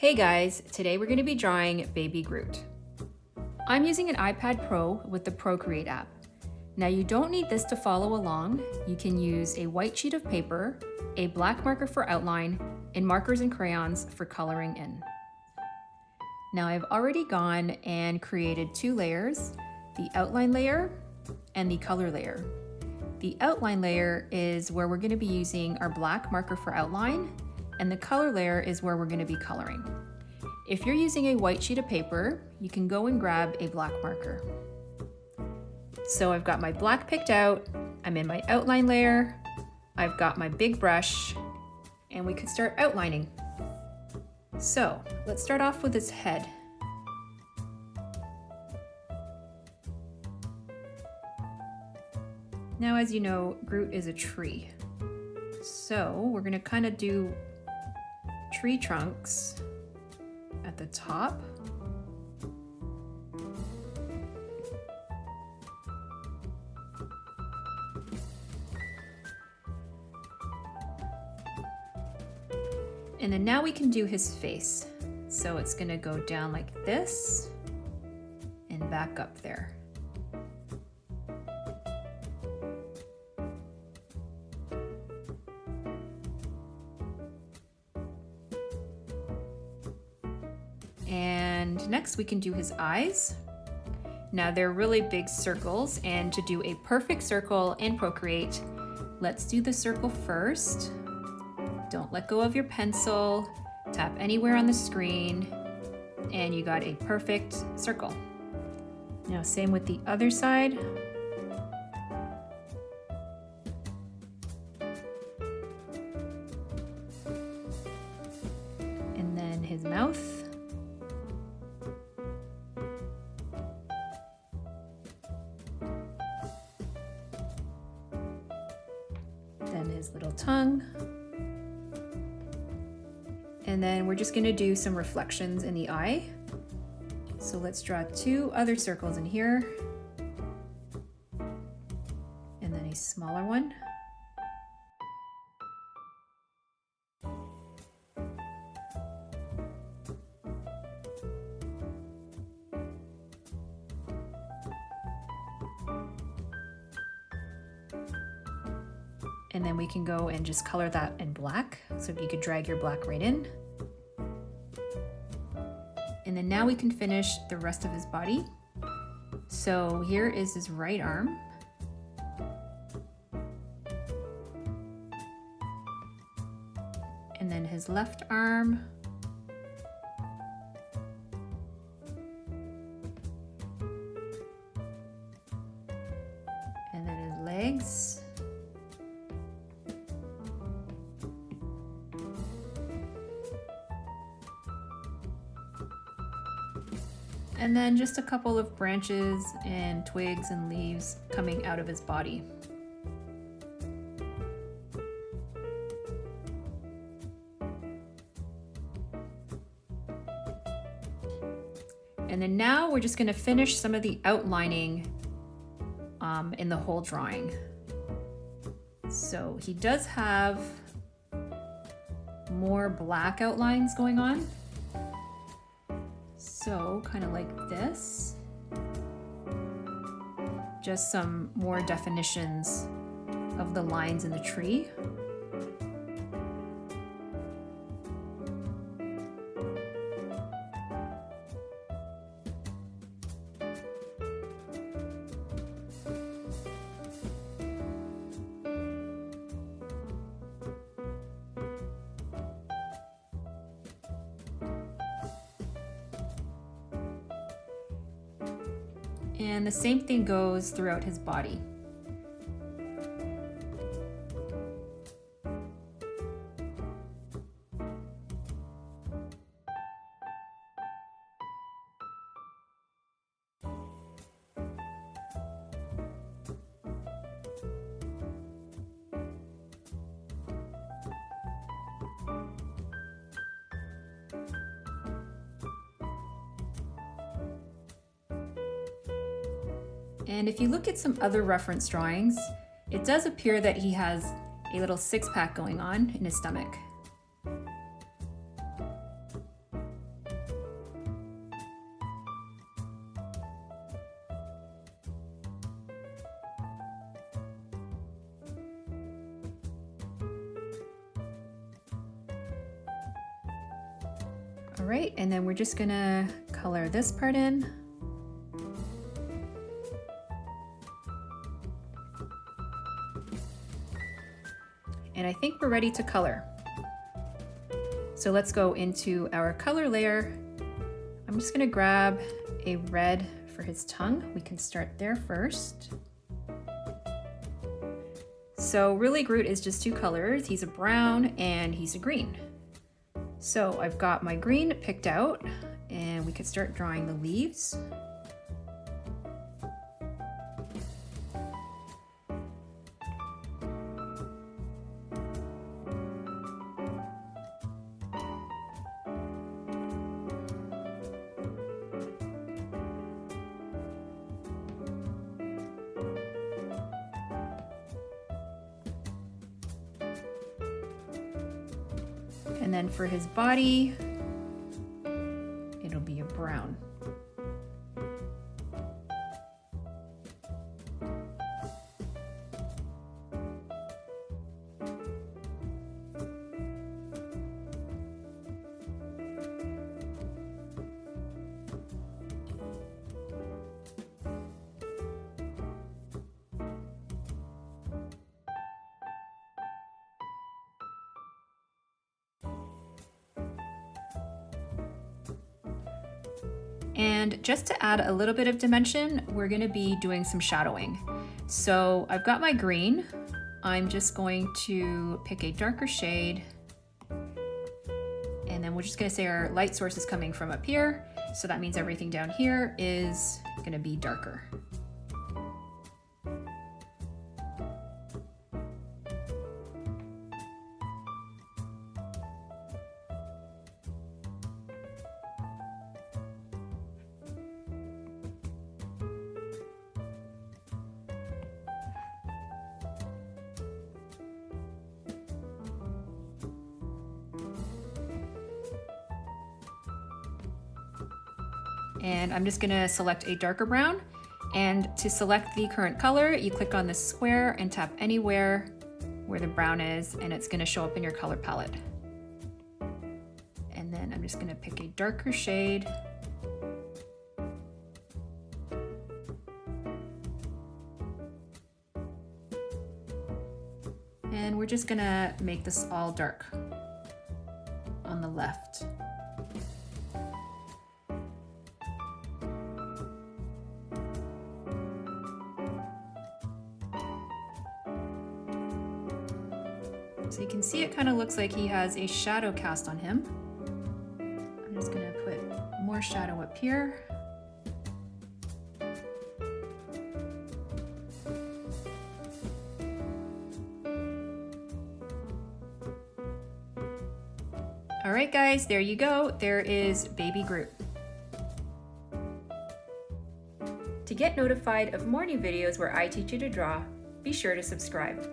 Hey guys, today we're going to be drawing Baby Groot. I'm using an iPad Pro with the Procreate app. Now you don't need this to follow along. You can use a white sheet of paper, a black marker for outline, and markers and crayons for coloring in. Now I've already gone and created two layers, the outline layer and the color layer. The outline layer is where we're going to be using our black marker for outline, and the color layer is where we're going to be coloring. If you're using a white sheet of paper, you can go and grab a black marker. So I've got my black picked out, I'm in my outline layer, I've got my big brush, and we could start outlining. So let's start off with his head. Now, as you know, Groot is a tree. So we're gonna kind of do tree trunks at the top. And then now we can do his face. So it's gonna go down like this and back up there. And next we can do his eyes. Now they're really big circles, and to do a perfect circle in Procreate, let's do the circle first. Don't let go of your pencil, tap anywhere on the screen, and you got a perfect circle. Now same with the other side. And then his mouth. Then his little tongue. And then we're just gonna do some reflections in the eye. So let's draw two other circles in here. And then a smaller one. And then we can go and just color that in black. So you could drag your black right in. And then now we can finish the rest of his body. So here is his right arm. And then his left arm. And then his legs. And then just a couple of branches and twigs and leaves coming out of his body. And then now we're just gonna finish some of the outlining in the whole drawing. So he does have more black outlines going on. So kind of like this, just some more definitions of the lines in the tree. And the same thing goes throughout his body. And if you look at some other reference drawings, it does appear that he has a little six-pack going on in his stomach. All right, and then we're just gonna color this part in. And I think we're ready to color. So let's go into our color layer. I'm just gonna grab a red for his tongue. We can start there first. So really Groot is just two colors. He's a brown and he's a green. So I've got my green picked out and we could start drawing the leaves. And then for his body, it'll be a brown. And just to add a little bit of dimension, we're gonna be doing some shadowing. So I've got my green. I'm just going to pick a darker shade. And then we're just gonna say our light source is coming from up here. So that means everything down here is gonna be darker. And I'm just gonna select a darker brown. And to select the current color, you click on the square and tap anywhere where the brown is, and it's gonna show up in your color palette. And then I'm just gonna pick a darker shade. And we're just gonna make this all dark on the left. So you can see it kind of looks like he has a shadow cast on him. I'm just gonna put more shadow up here. All right, guys, there you go. There is Baby Groot. To get notified of more new videos where I teach you to draw, be sure to subscribe.